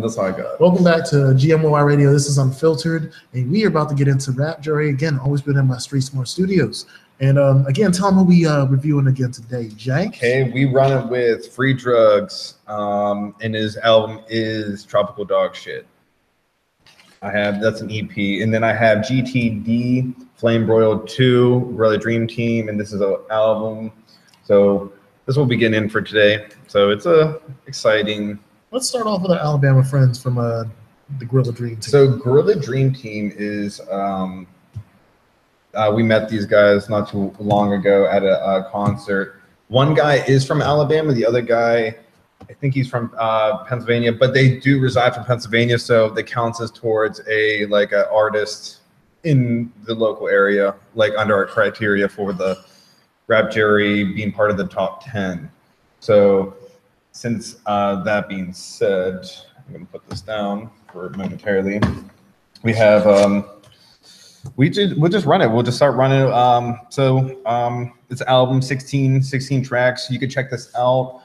That's all I got. Welcome back to GMOI Radio. This is Unfiltered, and we are about to get into rap jury again. Always been in my Street Smart Studios. And again, tell them who we reviewing again today, Jay. Okay, we run it with Free Drugs, and his album is Tropical Dog Shit. That's an EP, and then I have GTD, Flame Broiled 2, Gorilla Dream Team, and this is an album. So this will be getting in for today. So it's exciting. Let's start off with our Alabama friends from the Gorilla Dream Team. So Gorilla Dream Team is we met these guys not too long ago at a concert. One guy is from Alabama, the other guy, I think he's from Pennsylvania, but they do reside from Pennsylvania, so that counts as towards an artist in the local area, like under our criteria for the rap jury being part of the top 10. So since that being said, I'm gonna put this down for momentarily. We have we'll just run it. We'll just start running. It's an album, 16 tracks. You can check this out.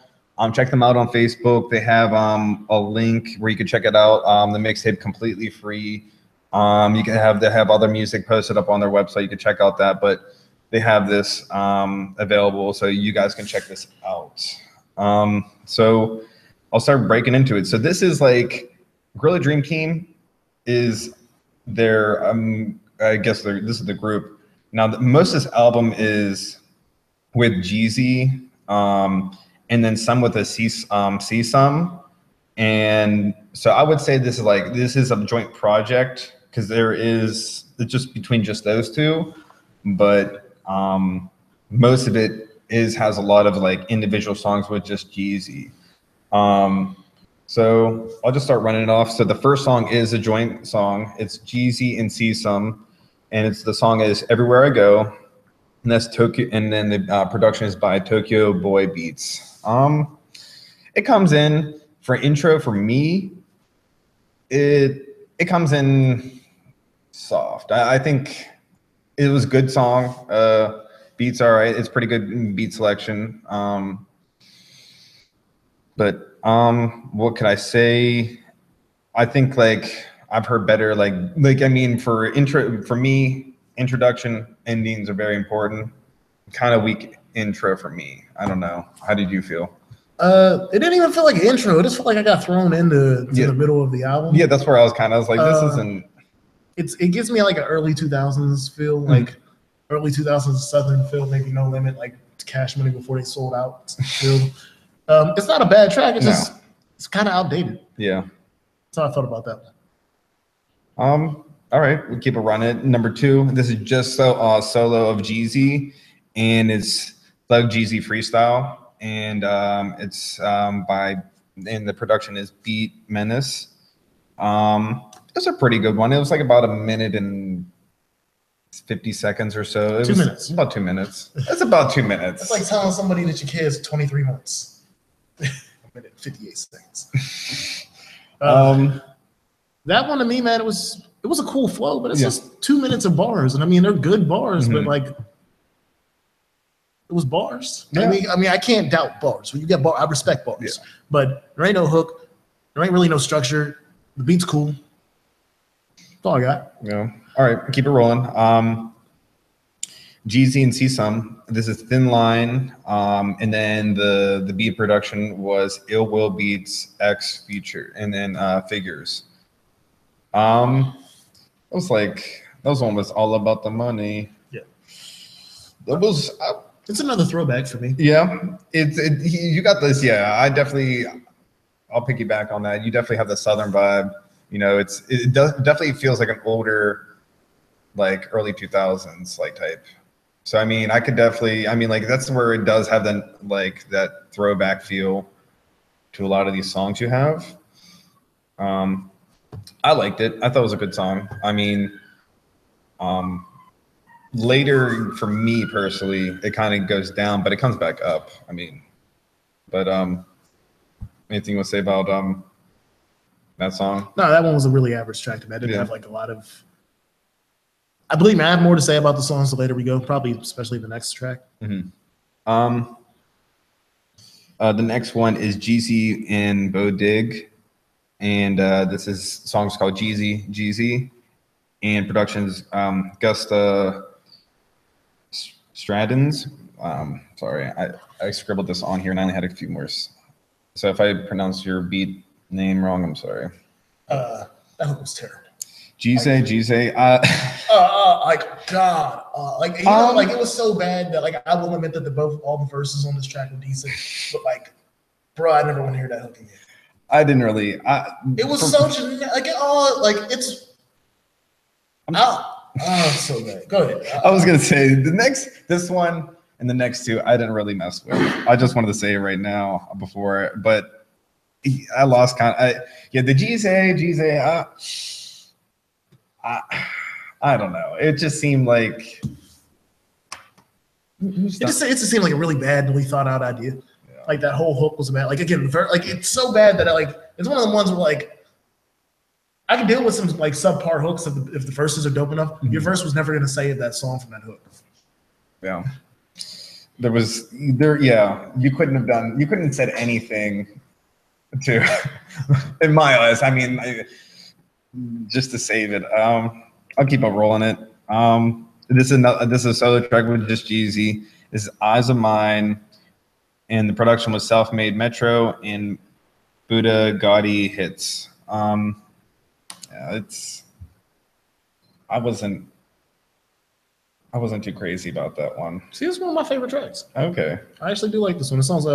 Check them out on Facebook. They have a link where you can check it out. The mixtape completely free. They have other music posted up on their website. You can check out that, but they have this available, so you guys can check this out. So I'll start breaking into it. So this is like Gorilla Dream Team is their this is the group. Now most of this album is with Jeezy, and then some with a C-Sum. And so I would say this is a joint project because it's just between just those two, but most of it has a lot of like individual songs with just Jeezy. So I'll just start running it off. So the first song is a joint song. It's Jeezy and C-Sum, and the song is Everywhere I Go, and that's Tokyo. And then the production is by Tokyo Boy Beats. It comes in for intro for me. It comes in soft. I think it was a good song. Beats all right. It's pretty good beat selection. But what could I say? I think like I've heard better. For me, introduction endings are very important. Kind of weak intro for me. I don't know. How did you feel? It didn't even feel like an intro. It just felt like I got thrown into the middle of the album. Yeah, that's where I was kind of. I was like, this isn't. It gives me like an early 2000s feel, like early 2000s Southern feel, maybe No Limit, like Cash Money before they sold out. Feel. It's not a bad track. It's kind of outdated. Yeah. That's how I felt about that one. All right, we'll keep it running. Number 2, this is just solo of Jeezy, and it's Thug Jeezy Freestyle, and it's and the production is Beat Menace. It's a pretty good one. It was like about a minute and 50 seconds or so. 2 minutes. About 2 minutes. It's about 2 minutes. It's like telling somebody that your kid's 23 months. A minute and 58 seconds. That one to me, man, it was a cool flow, but it's just 2 minutes of bars, and I mean they're good bars, but like it was bars. Yeah. I mean I can't doubt bars. When you get bars, I respect bars, but there ain't no hook, there ain't really no structure. The beat's cool. That's all I got. Yeah. All right, keep it rolling. Jeezy and C-Sum. This is Thin Line, and then the beat production was Ill Will Beats X Feature, and then Figures. That was almost all about the money. Yeah. That was. It's another throwback for me. Yeah. You got this. Yeah. I'll piggyback on that. You definitely have the Southern vibe. You know, it definitely feels like an older, like early 2000s like type. So I mean, that's where it does have that throwback feel to a lot of these songs you have. I liked it. I thought it was a good song. I mean, later for me personally, it kind of goes down, but it comes back up. I mean, but anything you want to say about that song? No, that one was a really average track to me. I didn't have like a lot of. I believe I have more to say about the songs the later we go, probably especially the next track. Mm-hmm. The next one is Jeezy and Bo Dig, and this is song's called Jeezy, and productions Gusta Stradins. Sorry, I scribbled this on here and I only had a few more. So if I pronounce your beat name wrong, I'm sorry. That was terrible. Jeezy. Like God, like you know, like it was so bad that like I will admit that all the verses on this track were decent, but like, bro, I never want to hear that hook again. I didn't really. It was so like it's. So bad. Go ahead. I was gonna say this one and the next two, I didn't really mess with. I just wanted to say it right now before, but I lost count. The Jeezy. I don't know. It just seemed like it just seemed like a really badly thought out idea. Yeah. Like that whole hook was bad. Like again, like it's so bad that it's one of the ones where like I can deal with some like subpar hooks if the verses are dope enough. Mm-hmm. Your verse was never gonna save that song from that hook. Yeah. You couldn't have said anything to in my eyes. I mean, just to save it. I'll keep on rolling it. This is a solo track with just Jeezy. This is Eyes of Mine, and the production was Self-Made Metro and Buddha Gotti Hits. I wasn't too crazy about that one. See, it's one of my favorite tracks. Okay. I actually do like this one. It sounds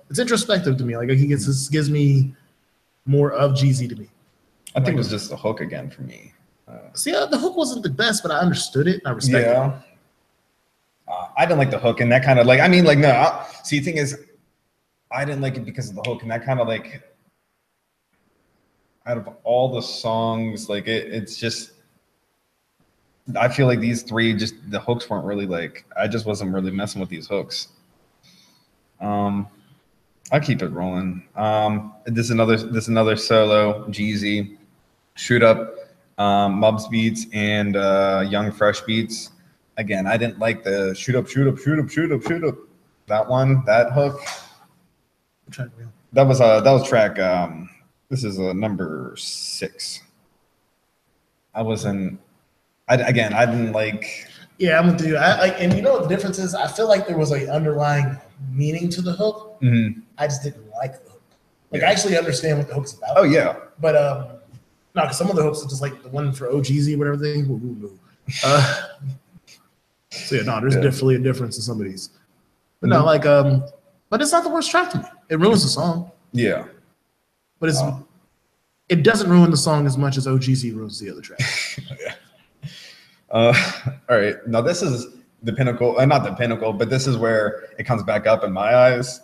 it's introspective to me. Like he gives me more of Jeezy to me. I think it was just the hook again for me. See, the hook wasn't the best, but I understood it. I respect it. I didn't like the hook, and that kind of like, I mean, like, no. See, the thing is, I didn't like it because of the hook, and that kind of like, out of all the songs, like, it's just, I feel like these three, just the hooks weren't really like, I just wasn't really messing with these hooks. I'll keep it rolling. This is another solo, Jeezy, Shoot Up, Mubs Beats, and Young Fresh Beats. Again, I didn't like the shoot up. That one, that hook. That was track. This is number 6. I didn't like. Yeah, I'm with you. And you know what the difference is? I feel like there was an underlying meaning to the hook. Mm-hmm. I just didn't like the hook. Like, I actually understand what the hook's about. Oh yeah. But no, because some of the hooks are just like the one for OGZ, whatever thing. So yeah, no, there's definitely a difference in some of these. But no, like, but it's not the worst track to me. It ruins the song. Yeah. But it doesn't ruin the song as much as OGZ ruins the other track. Yeah. All right. Now this is the pinnacle, not the pinnacle, but this is where it comes back up in my eyes.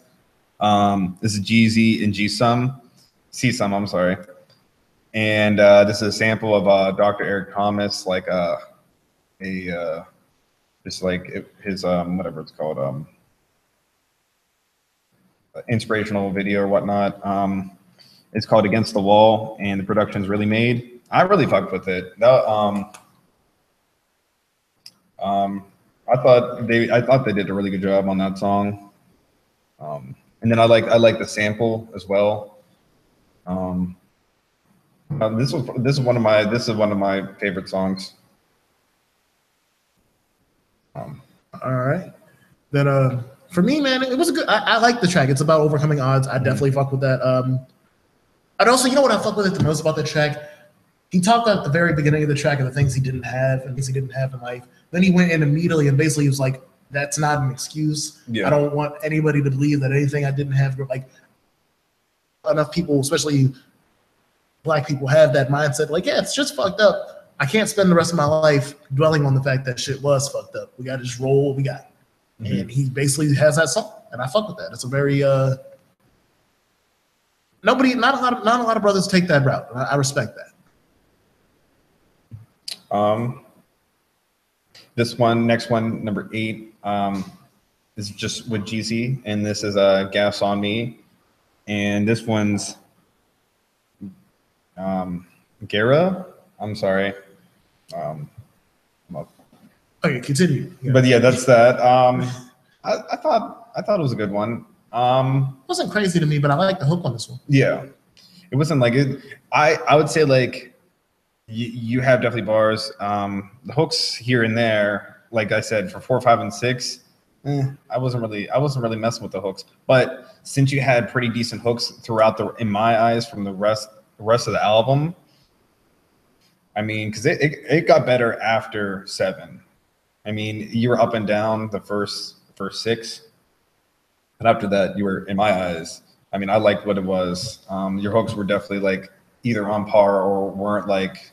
This is Jeezy and C-Sum, I'm sorry. And this is a sample of Dr. Eric Thomas, like just like his whatever it's called, inspirational video or whatnot. It's called Against the Wall, and the production's really made. I really fucked with it. I thought they did a really good job on that song. And then I like the sample as well. This is one of my favorite songs. All right. Then for me, man, it was a good. I like the track. It's about overcoming odds. I definitely fuck with that. I'd also, you know what I fuck with it the most about the track? He talked at the very beginning of the track of the things he didn't have and things he didn't have in life. Then he went in immediately and basically was like, "That's not an excuse. Yeah. I don't want anybody to believe that anything I didn't have." Like, enough people, especially Black people, have that mindset. Like, yeah, it's just fucked up. I can't spend the rest of my life dwelling on the fact that shit was fucked up. We got to just roll what we got. Mm-hmm. And he basically has that song, and I fuck with that. It's a very not a lot of brothers take that route. I respect that. Next one, number 8, is just with Jeezy, and this is Gas on Me, and this one's Gara. I'm sorry. Okay, continue. Yeah. But yeah, that's that. I thought it was a good one. It wasn't crazy to me, but I like the hook on this one. Yeah, It wasn't like it. I would say like you have definitely bars. The hooks here and there, like I said, for 4, 5, and 6. I wasn't really messing with the hooks. But since you had pretty decent hooks throughout in my eyes, from the rest of the album, I mean, because it got better after 7. I mean, you were up and down the first 6, and after that, you were, in my eyes, I mean, I liked what it was. Your hooks were definitely like either on par or weren't like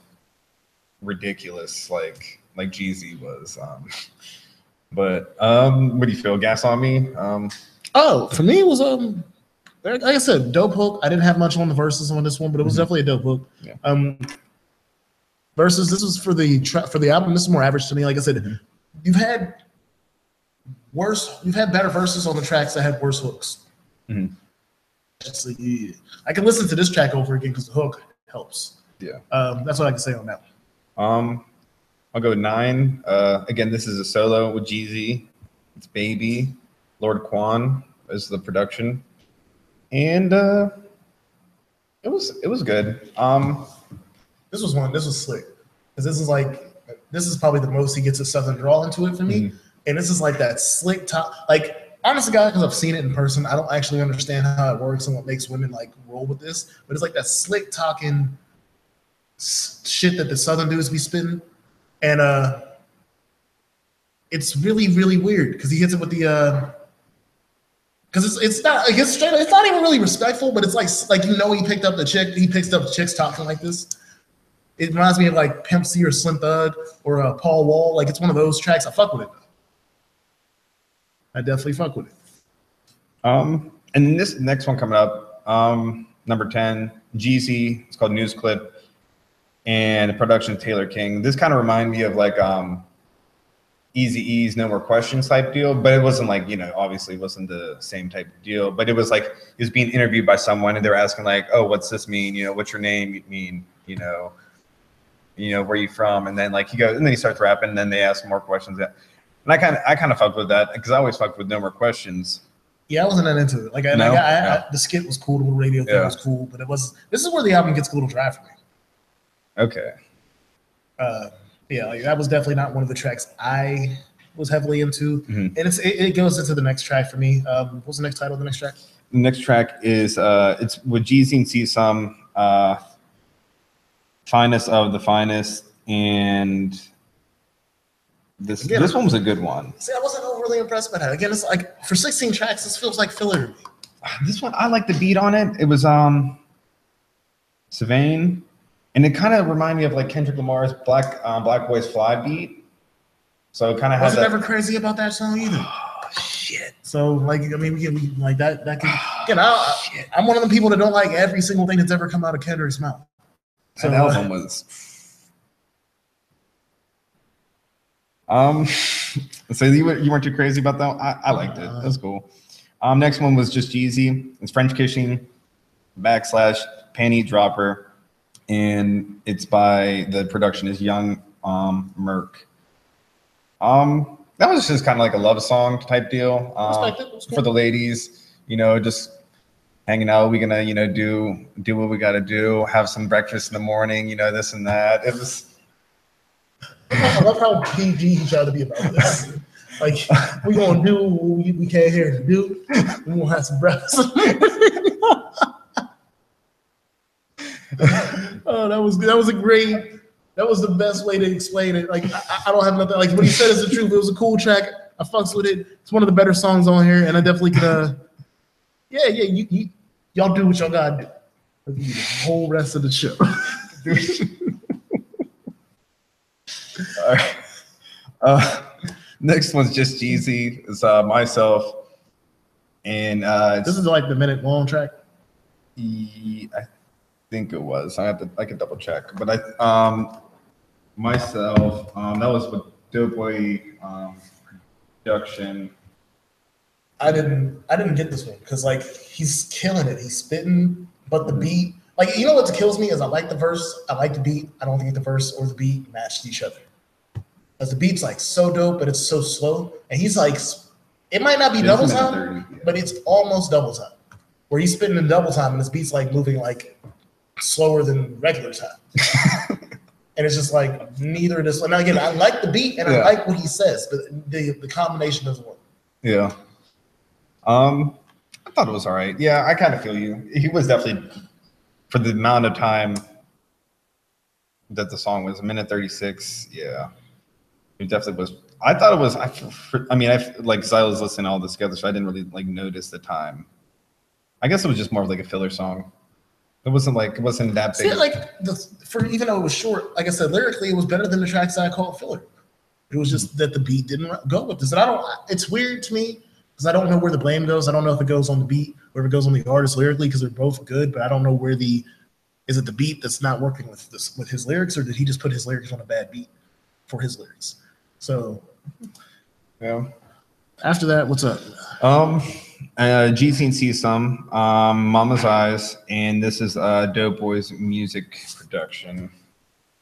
ridiculous like Jeezy was. But what do you feel? Gas on Me? Oh, for me it was like I said, dope hook. I didn't have much on the verses on this one, but it was definitely a dope hook. Yeah. Verses. This was for the album. This is more average to me. Like I said, you've had better verses on the tracks that had worse hooks. I can listen to this track over again because the hook helps. Yeah. That's what I can say on that one. I'll go with 9. Again, this is a solo with Jeezy. It's Baby. Lord Quan is the production, and it was good. This was slick because this is probably the most he gets a southern drawl into it for me, and this is like that slick top. Like, honestly, guys, because I've seen it in person, I don't actually understand how it works and what makes women like roll with this, but it's like that slick talking shit that the southern dudes be spitting. And it's really, really weird because he hits it with the because it's not, I guess, straight up, it's not even really respectful, but it's like he picks up the chicks talking like this. It reminds me of like Pimp C or Slim Thug or Paul Wall. Like, it's one of those tracks. I fuck with it. I definitely fuck with it. And this next one coming up, number 10, Jeezy. It's called News Clip. And the production Taylor King. This kind of reminded me of like Eazy-E's No More Questions type deal, but it wasn't like, obviously it wasn't the same type of deal, but it was like he was being interviewed by someone and they were asking like, oh, what's this mean? What's your name mean? Where you from? And then like he goes, and then he starts rapping, and then they ask more questions. And I kind of fucked with that because I always fucked with No More Questions. Yeah, I wasn't that into it. Like, the skit was cool, the radio thing was cool, but this is where the album gets a little dry for me. Okay. Like that was definitely not one of the tracks I was heavily into, and it goes into the next track for me. What's the next title of the next track? The next track is it's with Jeezy and CSum, Finest of the Finest, and this one was a good one. See, I wasn't overly impressed by that. Again, it's like for 16 tracks, this feels like filler to me. This one, I like the beat on it. It was Savain. And it kind of reminded me of like Kendrick Lamar's Black Boys Fly beat. So it kind of has. I was never crazy about that song either. Oh shit! So like, I mean, we like that. That can. Again, I'm one of the people that don't like every single thing that's ever come out of Kendrick's mouth. So that album was. So you weren't too crazy about that one? I liked it. That's cool. Next one was just Jeezy. It's French Kissing / Panty Dropper. And it's by the production is Young Merc. That was just kind of like a love song type deal for the ladies, just hanging out. We're gonna, do what we gotta do, have some breakfast in the morning, this and that. It was. I love how PG he tried to be about this. Like, we gonna do what we came here to do. We gonna have some breakfast. Oh, that was the best way to explain it. Like, I don't have nothing. Like, what he said is the truth. It was a cool track. I fucks with it. It's one of the better songs on here, and I definitely could. Y'all do what y'all gotta do. I'll give you the whole rest of the show. All right. Next one's just Jeezy. It's myself, and this is like the minute-long track. I think it was. I could double check, but myself. That was with Doughboy production. I didn't get this one because like he's killing it. He's spitting, but the beat, like, what kills me is I like the verse, I like the beat. I don't think the verse or the beat matched each other. Because the beat's like so dope, but it's so slow, and he's like, it might not be double time, but it's almost double time. Where he's spitting in double time, and his beat's like moving like slower than regular time. And it's just like neither of this. And again, I like the beat and I like what he says, but the combination doesn't work. Yeah. I thought it was all right. Yeah, I kind of feel you. He was definitely, for the amount of time that the song was, 1:36. Yeah, it definitely was. I thought it was. I mean, like, because I was listening to all this together, so I didn't really like notice the time. I guess it was just more of like a filler song. It wasn't that big. See, like for even though it was short, like I said, lyrically it was better than the tracks that I called filler. It was just that the beat didn't go with this, and I don't. It's weird to me because I don't know where the blame goes. I don't know if it goes on the beat or if it goes on the artist lyrically because they're both good, but I don't know where is it the beat that's not working with his lyrics, or did he just put his lyrics on a bad beat for his lyrics? So, yeah. After that, what's up? GC and C-Sum, Mama's Eyes, and this is Dope Boy's music production.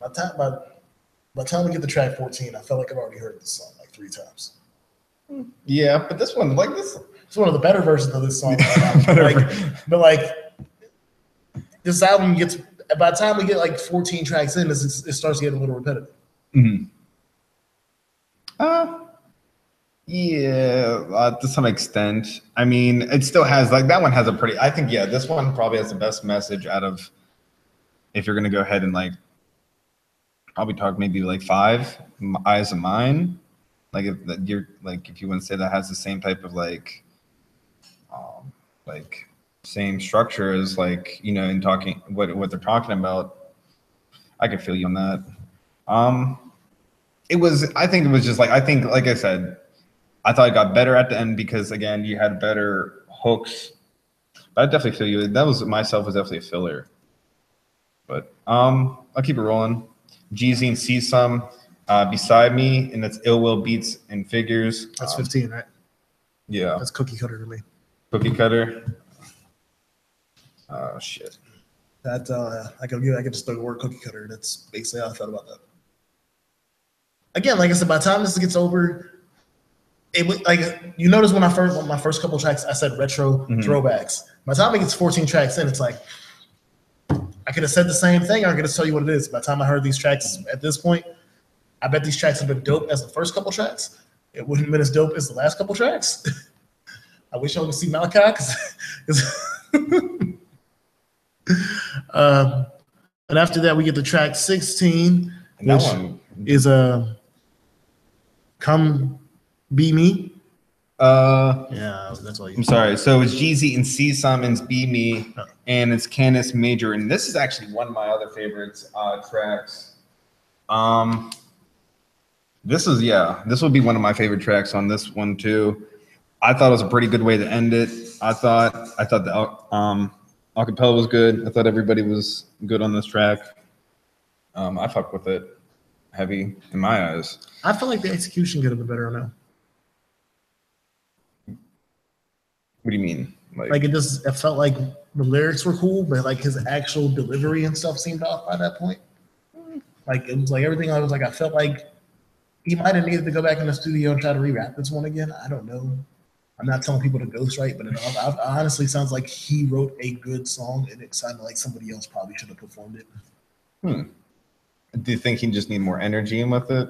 By the time we get to track 14, I felt like I've already heard this song like 3 times. Yeah, but this one, like this, it's one of the better versions of this song. but this album gets, by the time we get like 14 tracks in, it starts getting a little repetitive. Mm-hmm. Yeah, to some extent. I mean, it still has, like, that one has a pretty, I think, yeah, this one probably has the best message out of, if you're going to go ahead and, like, probably talk maybe like 5 Eyes of Mine. Like, if you want to say that has the same type of, like same structure as, like, you know, in talking what they're talking about, I could feel you on that. I think it was just like I said, I thought it got better at the end because, again, you had better hooks. But I definitely feel you. That was, Myself was definitely a filler. But I'll keep it rolling. Jeezy and C-Sum, Beside Me, and that's Ill Will Beats and Figures. That's 15, right? Yeah. That's cookie cutter to me. Cookie cutter. Oh shit. That I could just throw the word cookie cutter. That's basically how I felt about that. Again, like I said, by the time this gets over, it like, you notice when on my first couple tracks I said retro throwbacks. By the time it gets 14 tracks in, it's like I could have said the same thing, or I could have tell you what it is. By the time I heard these tracks at this point, I bet these tracks have been dope as the first couple tracks. It wouldn't have been as dope as the last couple tracks. I wish y'all could see Malachi because and after that we get to track 16, which is Come Be Me. Yeah, that's all. I'm sorry. So it's Jeezy and C-Sum and Be Me, and it's Canis Major, and this is actually one of my other favorites tracks. This would be one of my favorite tracks on this one too. I thought it was a pretty good way to end it. I thought the acapella was good. I thought everybody was good on this track. I fucked with it heavy in my eyes. I feel like the execution could have been better on that. What do you mean? Like it felt like the lyrics were cool, but like his actual delivery and stuff seemed off by that point. Like it was like everything. I felt like he might have needed to go back in the studio and try to re-rap this one again. I don't know. I'm not telling people to ghostwrite, but it honestly sounds like he wrote a good song, and it sounded like somebody else probably should have performed it. Do you think he just need more energy in with it?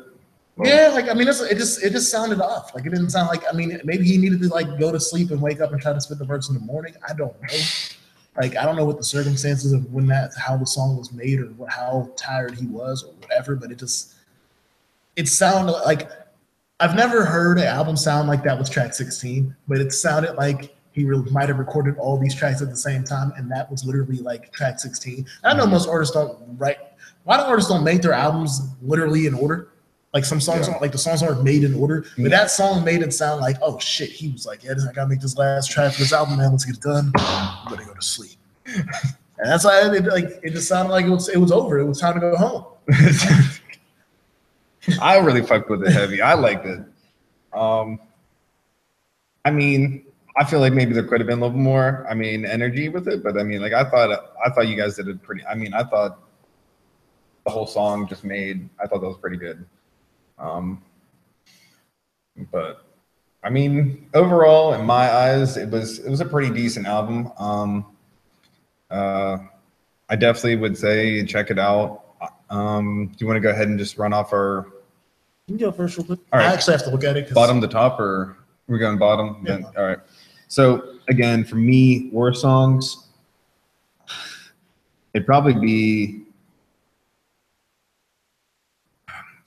Or? Yeah, like I mean, it just sounded off. Like it didn't sound like. I mean, maybe he needed to like go to sleep and wake up and try to spit the verse in the morning. I don't know. Like I don't know what the circumstances of how the song was made or how tired he was or whatever. But it sounded like I've never heard an album sound like that with track 16. But it sounded like he might have recorded all these tracks at the same time, and that was literally like track 16. I know most artists don't write. Why do artists don't make their albums literally in order? Like some songs, like the songs aren't made in order, but that song made it sound like, oh shit, he was like, yeah, I gotta make this last track for this album, man. Let's get it done. I'm gonna go to sleep, and that's why it just sounded like it was over. It was time to go home. I really fucked with it heavy. I liked it. I mean, I feel like maybe there could have been a little more, energy with it, but I mean, like I thought you guys did it pretty. I mean, I thought the whole song I thought that was pretty good. But I mean, overall, in my eyes, it was a pretty decent album. I definitely would say check it out. Do you want to go ahead and just run off our? You can go first real quick. All right. I actually have to look at it. Bottom to top, or we're going bottom? Yeah. Then, all right. So again, for me, war songs, it'd probably be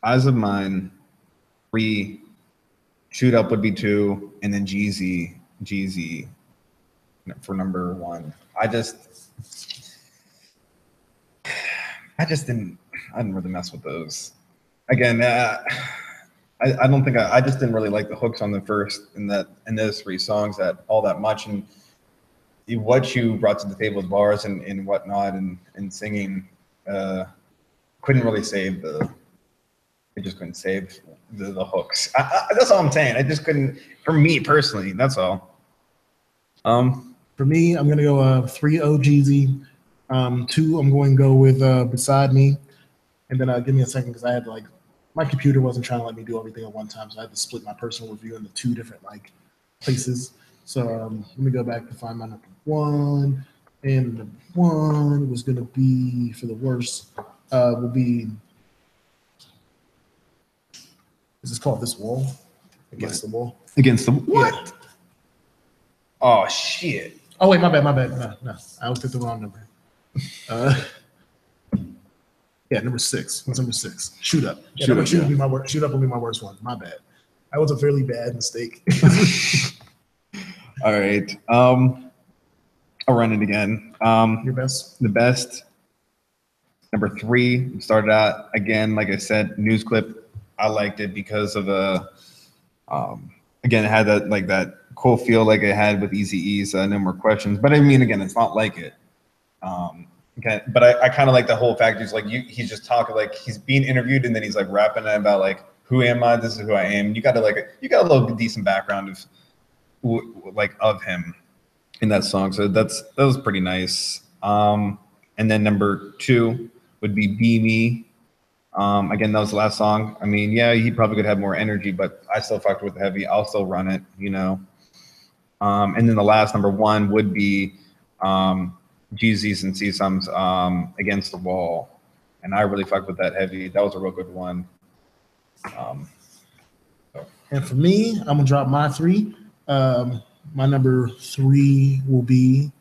Eyes of Mine, 3, Shoot Up would be 2, and then Jeezy for number 1. I didn't really mess with those. Again, I don't think I just didn't really like the hooks on the first in those 3 songs all that much, and what you brought to the table with bars and whatnot and singing couldn't really save it just couldn't save the hooks. That's all I'm saying. I just couldn't, for me personally. That's all. For me, I'm gonna go 3 OGZ. 2, I'm going to go with Beside Me, and then give me a second because I had my computer wasn't trying to let me do everything at one time, so I had to split my personal review into 2 different places. So let me go back to find my number 1, and number 1 was gonna be for the worst. Will be. Is this called This Wall? Against the Wall. Against the what? Yeah. Oh shit. Oh wait, my bad. No, I picked the wrong number. Yeah, number 6. What's number 6? Shoot Up. Yeah, number 2 would be my worst. Shoot Up will be my worst one. My bad. That was a fairly bad mistake. All right. I'll run it again. Your best. The best. Number 3 started out again. Like I said, News Clip. I liked it because of again, it had that cool feel like it had with Eazy-E's No More Questions. But I mean, again, it's not like it. Okay, but I kind of like the whole fact. He's just talking like he's being interviewed, and then he's like rapping about who am I? This is who I am. You got a little decent background of him in that song. So that was pretty nice. And then number 2 would be Be Me. Again, that was the last song. I mean, yeah, he probably could have more energy, but I still fucked with the heavy. I'll still run it, And then the last number 1 would be Jeezy's and CSUM's Against the Wall. And I really fucked with that heavy. That was a real good one. And for me, I'm gonna drop my 3. My number 3 will be.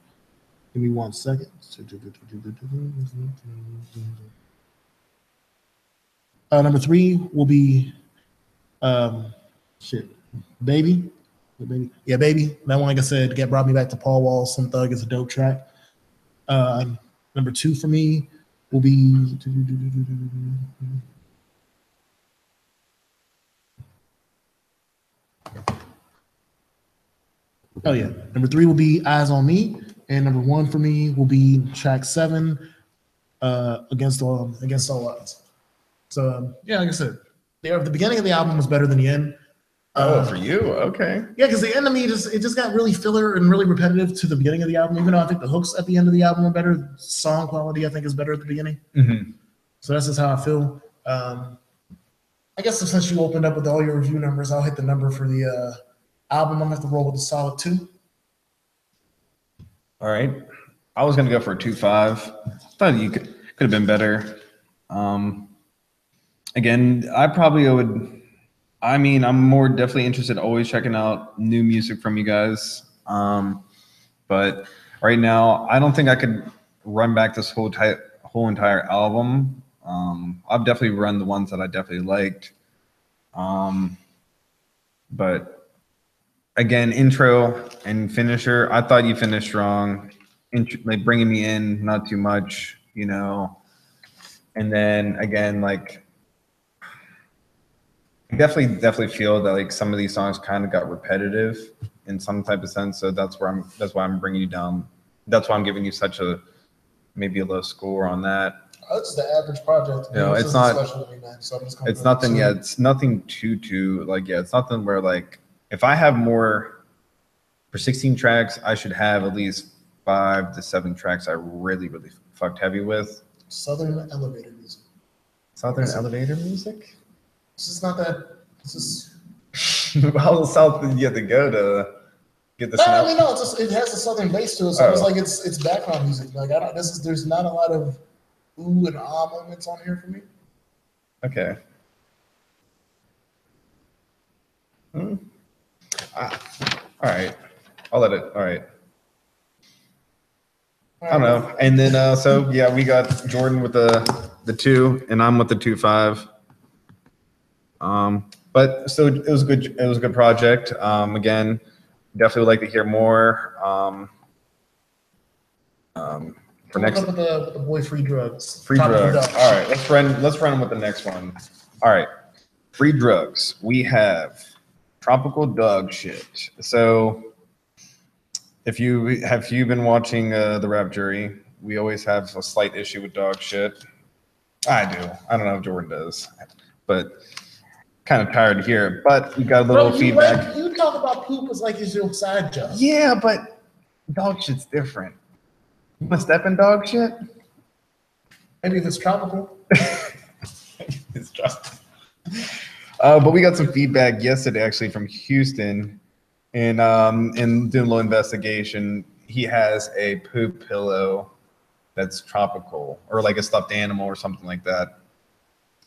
Give me 1 second. Number 3 will be Baby. Yeah, Baby. That one, like I said, brought me back to Paul Wall. Some Thug is a dope track. Number 2 for me will be oh yeah. Number 3 will be Eyes on Me, and number 1 for me will be track 7, Against All Odds. So yeah, like I said, the beginning of the album was better than the end. For you, okay. Yeah, because the end of me just got really filler and really repetitive to the beginning of the album. Even though I think the hooks at the end of the album are better, song quality I think is better at the beginning. Mm-hmm. So that's just how I feel. I guess since you opened up with all your review numbers, I'll hit the number for the album. I'm gonna have to roll with a solid 2. All right, I was gonna go for a 2.5. Thought you could have been better. Again, I probably would. I mean, I'm more definitely interested always checking out new music from you guys. But right now, I don't think I could run back this whole entire album. I've definitely run the ones that I definitely liked. But again, intro and finisher, I thought you finished strong. Bringing me in, not too much, And then again, I definitely feel that some of these songs kind of got repetitive in some type of sense. So that's why I'm bringing you down. That's why I'm giving you maybe a low score on that. That's the average project. It's not. It's nothing. Yeah, it's nothing too. It's nothing where if I have more for 16 tracks, I should have at least 5 to 7 tracks I really fucked heavy with. Southern elevator music. Southern elevator music. This is not that. This is how south did you have to go to? get this. No, I mean, no, it has a southern bass to it, so it's like it's background music. Like there's not a lot of ooh and ah moments on here for me. Okay. All right. I'll let it. All right. I don't know. And then so yeah, we got Jordan with the 2, and I'm with the 2.5. But so it was good. It was a good project. Again, definitely would like to hear more. For next with the boy Free Drugs. Free Drugs. All right, let's run with the next one. All right, Free Drugs. We have Tropical Dog Shit. So if you been watching the Rap Jury, we always have a slight issue with dog shit. I do. I don't know if Jordan does, but kind of tired to hear it. But we got a little feedback. You talk about poop as like it's your side job. Yeah, but dog shit's different. You want to step in dog shit? Maybe if it's tropical. It's tropical. But we got some feedback yesterday, actually, from Houston. And in doing a little investigation, he has a poop pillow that's tropical, or like a stuffed animal or something like that,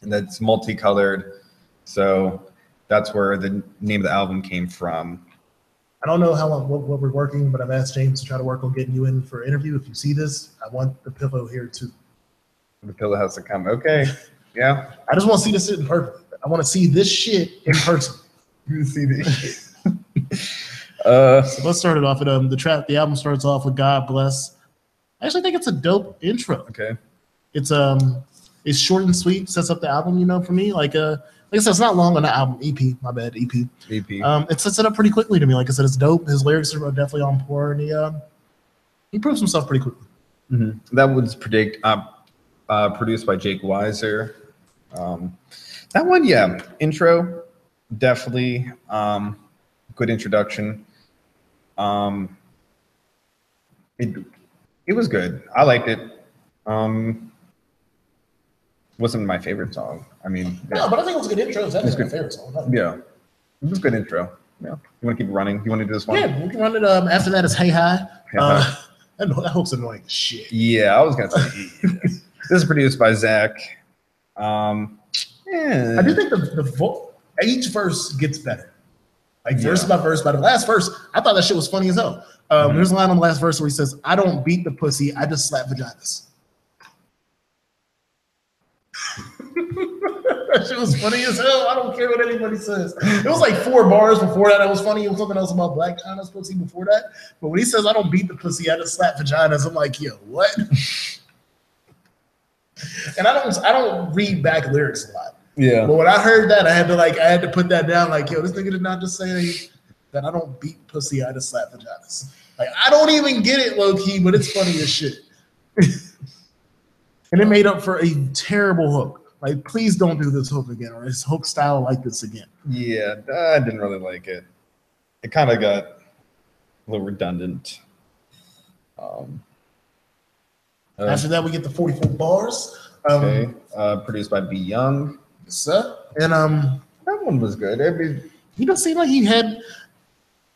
and that's multicolored. So that's where the name of the album came from. I don't know how long what we're working, but I've asked James to try to work on getting you in for an interview. If you see this, I want the pillow here too. The pillow has to come. Okay. Yeah. I just want to see this shit in person. I want to see this shit in person. You see this shit. So let's start it off at the album starts off with God Bless. I actually think it's a dope intro. Okay. It's short and sweet, sets up the album, for me. Like I said, it's not long on the album. EP, my bad, EP. It sets it up pretty quickly to me. Like I said, it's dope. His lyrics are definitely on point, and he proves himself pretty quickly. Mm-hmm. That was produced by Jake Weiser. That one, yeah, intro, definitely good introduction. It was good. I liked it. Wasn't my favorite song. I mean, yeah. No, but I think it was a good intro. It's definitely my favorite song. Yeah, it was a good intro. Yeah. You want to keep running? You want to do this one? Yeah, we can run it. After that is Hey Hi. That hook's annoying as shit. Yeah, I was gonna say. This is produced by Zach. I do think each verse gets better. Like verse by verse. By the last verse, I thought that shit was funny as hell. There's a line on the last verse where he says, "I don't beat the pussy, I just slap vaginas." That shit was funny as hell. I don't care what anybody says. It was like 4 bars before that. It was funny. It was something else about Black China's pussy before that. But when he says, "I don't beat the pussy, I just slap vaginas," I'm like, yo, what? And I don't read back lyrics a lot. Yeah. But when I heard that, I had to put that down. Like, yo, this nigga did not just say that I don't beat pussy, I just slap vaginas. Like, I don't even get it, low key, but it's funny as shit. And it made up for a terrible hook. Like, please don't do this hook again, or his hook style like this again. Yeah, I didn't really like it. It kind of got a little redundant. After that, we get the 44 bars. Okay, produced by B. Young. Yes, sir. And that one was good. He doesn't seem like he had.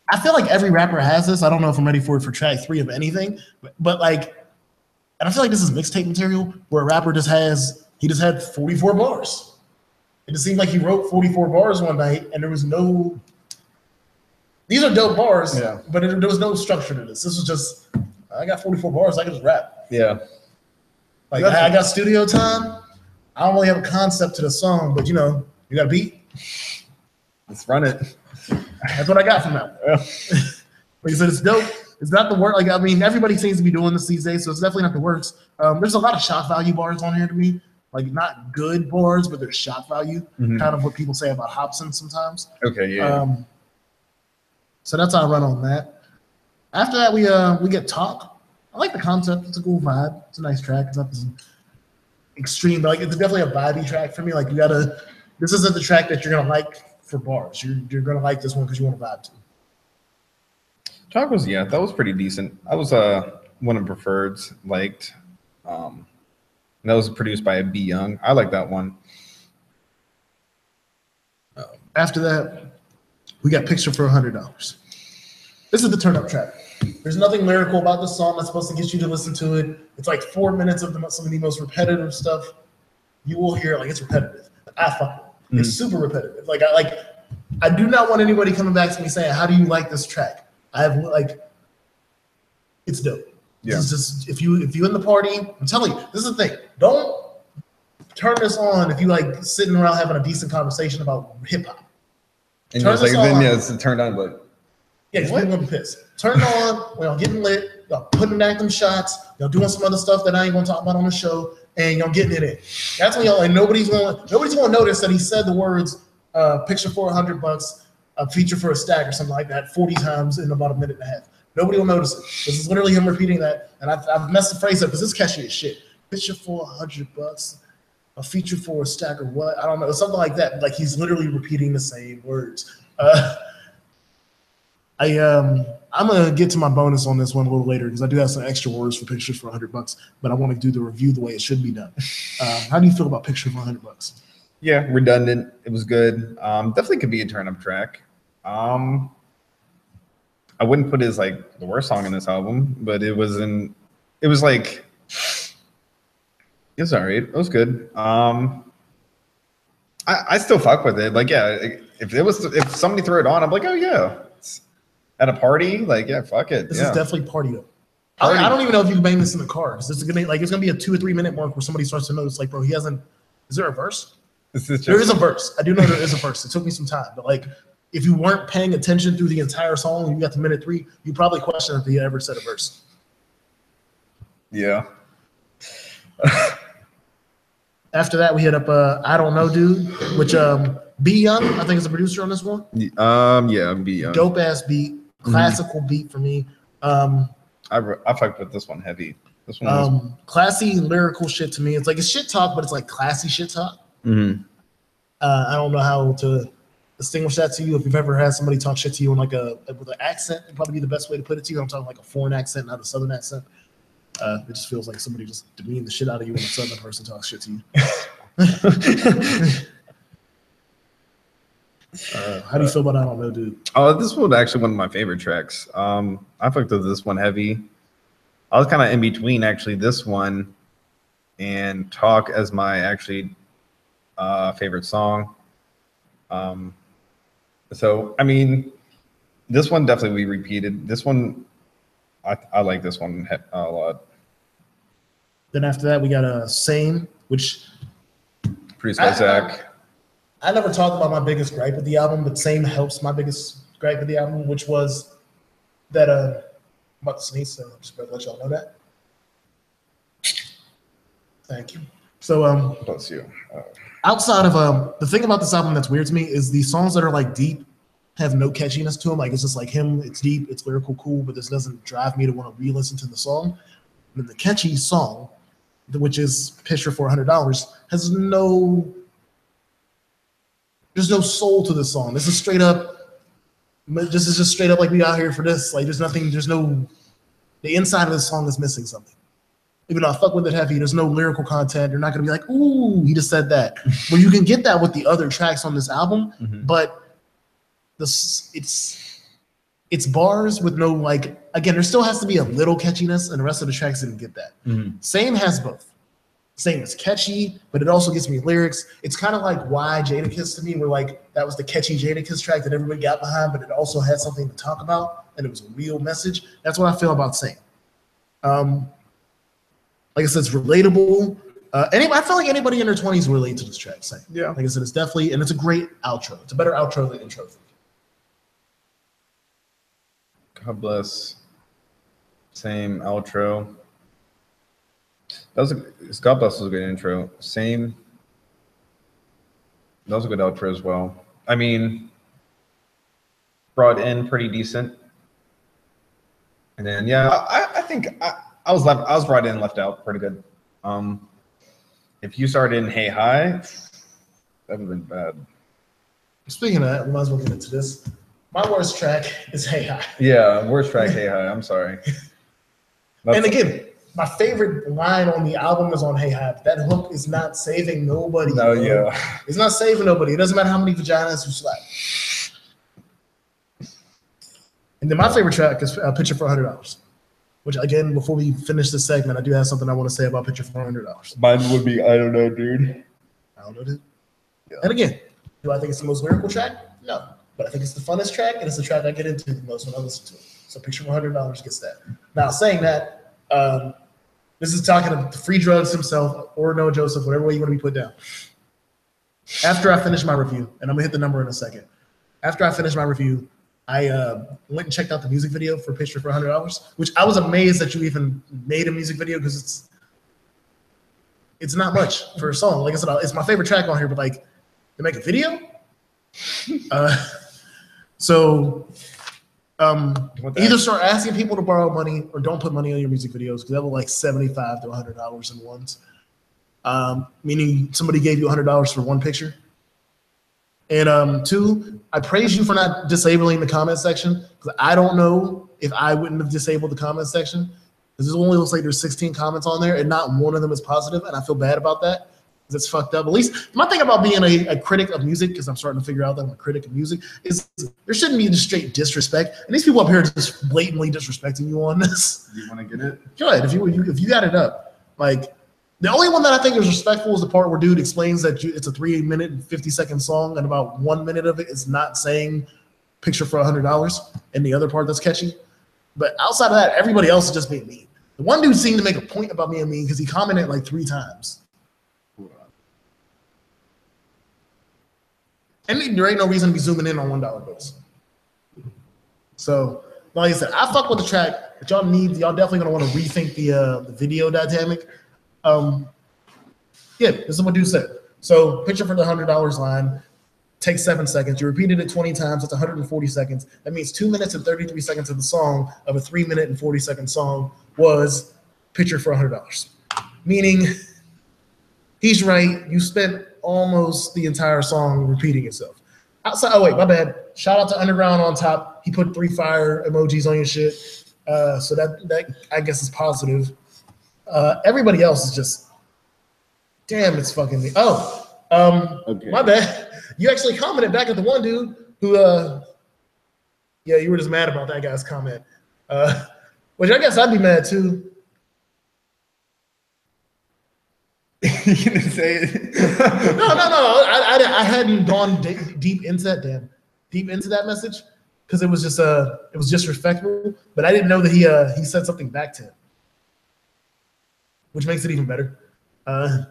I feel like every rapper has this. I don't know if I'm ready for it for track 3 of anything, but like, and I feel like this is mixtape material where a rapper just had 44 bars. It just seemed like he wrote 44 bars one night, and there was no. These are dope bars, yeah. But there was no structure to this. This was just, I got 44 bars, I can just rap. Yeah. Like, I got studio time. I don't really have a concept to the song, but you got a beat. Let's run it. That's what I got from that. Yeah. Like I said, it's dope. It's not the worst. Like, I mean, everybody seems to be doing this these days, so it's definitely not the worst. There's a lot of shock value bars on here to me. Like, not good bars, but there's shock value. Mm-hmm. Kind of what people say about Hobson sometimes. Okay, yeah. So that's how I run on that. After that, we get Talk. I like the concept. It's a cool vibe. It's a nice track. It's not this extreme, but like, it's definitely a vibey track for me. Like, this isn't the track that you're gonna like for bars. You're gonna like this one because you want to vibe to. Talk was, that was pretty decent. I was one of preferreds, liked. And that was produced by B. Young. I like that one. After that, we got Picture for $100. This is the turn up track. There's nothing lyrical about this song that's supposed to get you to listen to it. It's like 4 minutes of some of the most repetitive stuff you will hear. Like, it's repetitive. I fuck it. It's super repetitive. I do not want anybody coming back to me saying, "How do you like this track?" I have it's dope. Yeah. This is just if you in the party, I'm telling you, this is the thing. Don't turn this on if you like sitting around having a decent conversation about hip hop. And turn this on. It's turned on, but yeah, people gonna be pissed. Turn it on. We're getting lit. Y'all putting back them shots. Y'all doing some other stuff that I ain't gonna talk about on the show, and y'all getting it in. That's when y'all, and nobody's gonna notice that he said the words "picture for $100, a feature for a stack" or something like that 40 times in about a minute and a half. Nobody will notice it. This is literally him repeating that, and I've messed the phrase up because it's catchy as shit. Picture for $100, a feature for a stack or what? I don't know, something like that. Like, he's literally repeating the same words. I'm gonna get to my bonus on this one a little later because I do have some extra words for pictures for $100, but I want to do the review the way it should be done. How do you feel about picture for $100? Yeah, redundant. It was good. Definitely could be a turn up track. I wouldn't put it as like the worst song in this album, but it was all right. It was good. I still fuck with it. Like, yeah, if somebody threw it on, I'm like, oh yeah. At a party, like, yeah, fuck it. This is definitely party though. I don't even know if you can bang this in the car. This is gonna it's gonna be a 2 or 3 minute mark where somebody starts to notice, like, bro, he hasn't. Is there a verse? There is a verse. I do know there is a verse. It took me some time, but like, if you weren't paying attention through the entire song and you got to minute 3, you probably question if he ever said a verse. Yeah. After that, we hit up I Don't Know Dude, which B Young, I think, is the producer on this one. Yeah, B Young. Dope ass beat, classical beat for me. I fucked with this one heavy. This one was classy lyrical shit to me. It's like a shit talk, but it's like classy shit talk. I don't know how to distinguish that to you. If you've ever had somebody talk shit to you in like with an accent, it'd probably be the best way to put it to you. I'm talking like a foreign accent, not a southern accent. It just feels like somebody just demeaned the shit out of you when a southern person talks shit to you. How do you feel about I Don't Know Dude? Oh, this was actually one of my favorite tracks. I fucked with this one heavy. I was kind of in between actually this one and Talk as my actually favorite song. So I mean, this one definitely we repeated. This one, I like this one a lot. Then after that, we got Same, which produced by Zach. I never talked about my biggest gripe with the album, but Same helps my biggest gripe with the album, which was that I'm about to sneeze, so I'm just going to let y'all know that. Thank you. So bless you. Outside of the thing about this album that's weird to me is the songs that are like deep have no catchiness to them. Like, it's just like him, it's deep, it's lyrical, cool, but this doesn't drive me to want to re-listen to the song. And then the catchy song, which is Picture for $100, has there's no soul to this song. This is straight up. This is just straight up like we out here for this. Like, there's nothing. The inside of this song is missing something. Even though I fuck with it heavy, there's no lyrical content. You're not gonna be like, ooh, he just said that. Well, you can get that with the other tracks on this album, but it's bars with no, like, again, there still has to be a little catchiness, and the rest of the tracks didn't get that. Same has both. Same is catchy, but it also gets me lyrics. It's kind of like Why Jadakiss to me, where like that was the catchy Jadakiss track that everybody got behind, but it also had something to talk about, and it was a real message. That's what I feel about Same. Like I said, it's relatable. I feel like anybody in their 20s will relate to this track. Same. Yeah. Like I said, it's definitely, and it's a great outro. It's a better outro than intro. God bless. Same outro. God bless was a good intro. Same. That was a good outro as well. I mean, brought in pretty decent. And then I think I was brought in and left out pretty good. If you started in Hey Hi, that would have been bad. Speaking of that, we might as well get into this. My worst track is Hey Hi. Yeah, worst track, Hey Hi. I'm sorry. And again, my favorite line on the album is on Hey Hi. That hook is not saving nobody. No, yeah. It's not saving nobody. It doesn't matter how many vaginas you slap. And then my favorite track is Picture for $100. Which again, before we finish this segment, I do have something I want to say about Picture for $100. Mine would be I Don't Know, Dude. I Don't Know, Dude. Yeah. And again, do I think it's the most lyrical track? No. But I think it's the funnest track, and it's the track I get into the most when I listen to it. So Picture for $100 gets that. Now, saying that, this is talking to Free Drugs himself, or Noah Joseph, whatever way you want to be put down. After I finish my review, and I'm going to hit the number in a second. After I finish my review, I went and checked out the music video for Picture for $100, which I was amazed that you even made a music video because it's not much for a song. Like I said, it's my favorite track on here, but like to make a video? Either start asking people to borrow money or don't put money on your music videos because that was like $75 to $100 in ones. Meaning somebody gave you $100 for one picture. And two, I praise you for not disabling the comment section because I don't know if I wouldn't have disabled the comment section because it only looks like there's 16 comments on there and not one of them is positive, and I feel bad about that because it's fucked up. At least my thing about being a critic of music, because I'm starting to figure out that I'm a critic of music, is there shouldn't be just straight disrespect. And these people up here are just blatantly disrespecting you on this. You want to get it? Go ahead. If you got it up, like. The only one that I think is respectful is the part where dude explains that it's a 3 minute and 50-second song and about 1 minute of it is not saying Picture for $100 and the other part that's catchy. But outside of that, everybody else is just being mean. The one dude seemed to make a point about being mean because he commented like 3 times. And there ain't no reason to be zooming in on $1 bills. So, like I said, I fuck with the track. But y'all definitely gonna want to rethink the video dynamic. This is what dude said. So Picture for the $100 line takes 7 seconds. You repeated it 20 times. That's 140 seconds. That means 2 minutes and 33 seconds of the song of a 3 minute and 40-second song was Picture for $100. Meaning, he's right. You spent almost the entire song repeating itself. Outside. Oh wait, my bad. Shout out to Underground on top. He put 3 fire emojis on your shit. So that I guess is positive. Everybody else is just, damn, it's fucking me. Okay. My bad. You actually commented back at the one dude who, you were just mad about that guy's comment. Which I guess I'd be mad too. You didn't say it. No. I hadn't gone deep into that message because it was disrespectful. But I didn't know that he said something back to him, which makes it even better. Ankles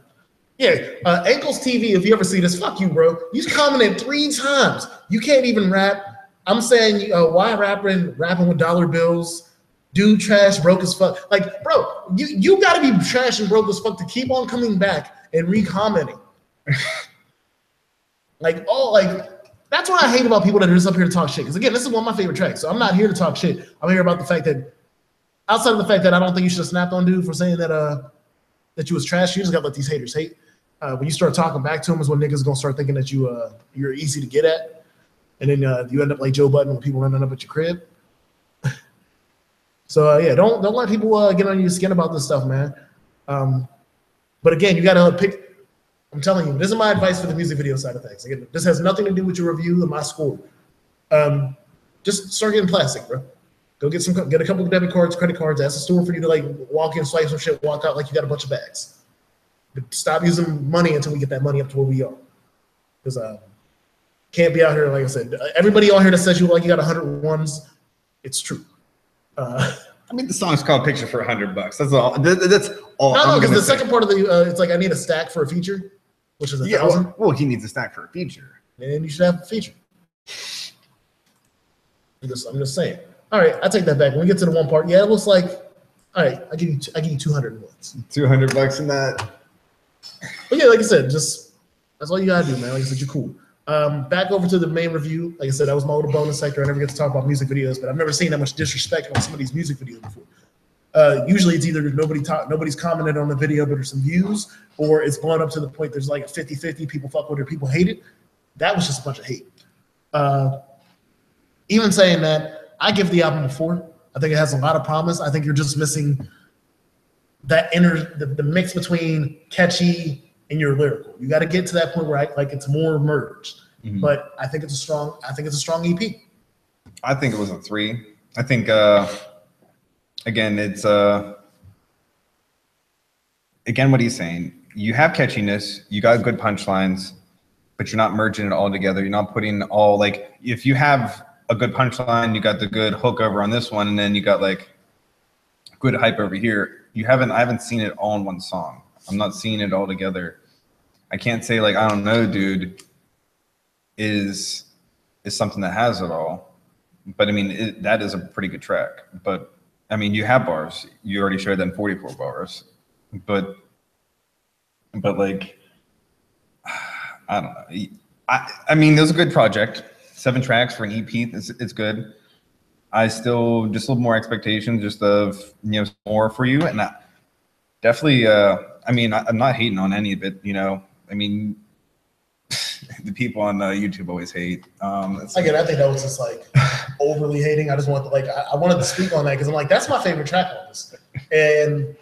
TV, if you ever see this, fuck you, bro. You commented 3 times. You can't even rap. I'm saying, why rapping with dollar bills? Dude, trash, broke as fuck. Like, bro, you gotta be trash and broke as fuck to keep on coming back and re-commenting. That's what I hate about people that are just up here to talk shit. Because again, this is one of my favorite tracks. So I'm not here to talk shit. I'm here about the fact that outside of the fact that I don't think you should have snapped on dude for saying that you was trash, you just gotta let these haters hate. When you start talking back to them is when niggas gonna start thinking that you're easy to get at, and then you end up like Joe Budden with people running up at your crib. So don't let people get on your skin about this stuff, man. But again, you gotta pick. I'm telling you, this is my advice for the music video side of things. Again, this has nothing to do with your review and my score. Just start getting plastic, bro. Go get a couple of debit cards, credit cards. Ask the store for you to like walk in, swipe some shit, walk out like you got a bunch of bags. But stop using money until we get that money up to where we are. Because can't be out here, like I said. Everybody on here that says you got 100 ones, it's true. I mean, the song's called "Picture for $100." That's all. That's all. No, because the second part of the it's like I need a stack for a feature, which is 1,000. Well, he needs a stack for a feature, and you should have a feature. I'm just saying. All right, I take that back. When we get to the one part, it looks like. All right, I give you 200 ones. $200 in that. But yeah, like I said, just that's all you gotta do, man. Like I said, you're cool. Back over to the main review. Like I said, that was my little bonus sector. I never get to talk about music videos, but I've never seen that much disrespect on some of these music videos before. Usually it's either nobody's commented on the video, but there's some views, or it's blown up to the point there's like a 50-50, people fuck with it, people hate it. That was just a bunch of hate. Even saying that, I give the album a 4. I think it has a lot of promise. I think you're just missing that the mix between catchy and your lyrical. You got to get to that point where it's more merged. Mm-hmm. But I think it's a strong EP. I think it was a 3. I think again, it's again what he's saying. You have catchiness, you got good punchlines, but you're not merging it all together. You're not putting all like if you have a good punchline, you got the good hook over on this one, and then you got like good hype over here. I haven't seen it all in one song. I'm not seeing it all together. I can't say like I don't know, dude. Is something that has it all, but I mean that is a pretty good track. But I mean you have bars. You already showed them 44 bars, but like I don't know. I mean it was a good project. 7 tracks for an EP. It's good. I still just a little more expectations, just of more for you, and definitely. I mean I'm not hating on any of it. I mean. The people on YouTube always hate. Again, I think that was just like overly hating. I just wanted to I wanted to speak on that because I'm like, that's my favorite track on this, and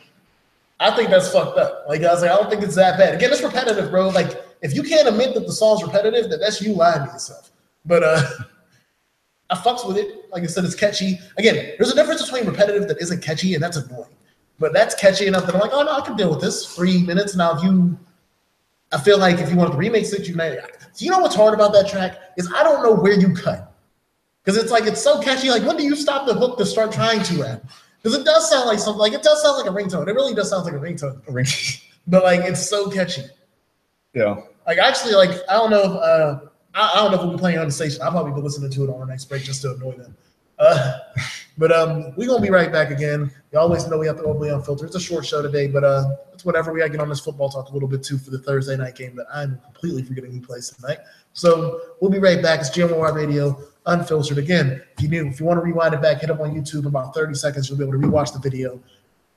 I think that's fucked up. Like I was like, I don't think it's that bad. Again, it's repetitive, bro. Like if you can't admit that the song's repetitive, that's you lying to yourself. But I fucks with it. Like I said, it's catchy. Again, there's a difference between repetitive that isn't catchy and that's annoying. But that's catchy enough that I'm like, oh no, I can deal with this. 3 minutes now. I feel like if you want the remix that you know what's hard about that track is I don't know where you cut. Because it's like, it's so catchy. Like, when do you stop the hook to start trying to rap? Because it does sound like something, like it does sound like a ringtone. It really does sound like a ringtone. But like, it's so catchy. Yeah. Like actually, like, I don't know if, I don't know if we'll be playing on the station. I'll probably be listening to it on our next break just to annoy them. But we're going to be right back again. You always know we have to all be unfiltered. It's a short show today, but it's whatever. We got to get on this football talk a little bit, too, for the Thursday night game that I'm completely forgetting who plays tonight. So we'll be right back. It's GMOR Radio, Unfiltered. Again, if you want to rewind it back, hit up on YouTube in about 30 seconds. You'll be able to rewatch the video.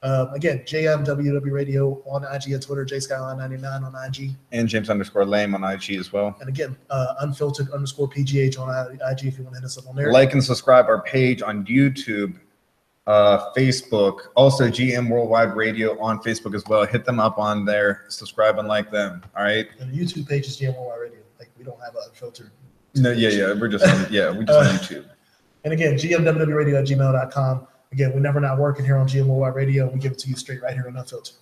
Again, JMWW Radio on IG and Twitter, JSkyline99 on IG. And James_Lame on IG as well. And again, Unfiltered_PGH on IG if you want to hit us up on there. Like and subscribe our page on YouTube, Facebook, also GM Worldwide Radio on Facebook as well. Hit them up on there, subscribe and like them. All right. And the YouTube page is GM Worldwide Radio. Like we don't have Unfiltered. No, yeah. We're just on, on YouTube. And again, GMWW Radio at gmail.com. Again, we're never not working here on GM Worldwide Radio. We give it to you straight right here on Unfiltered.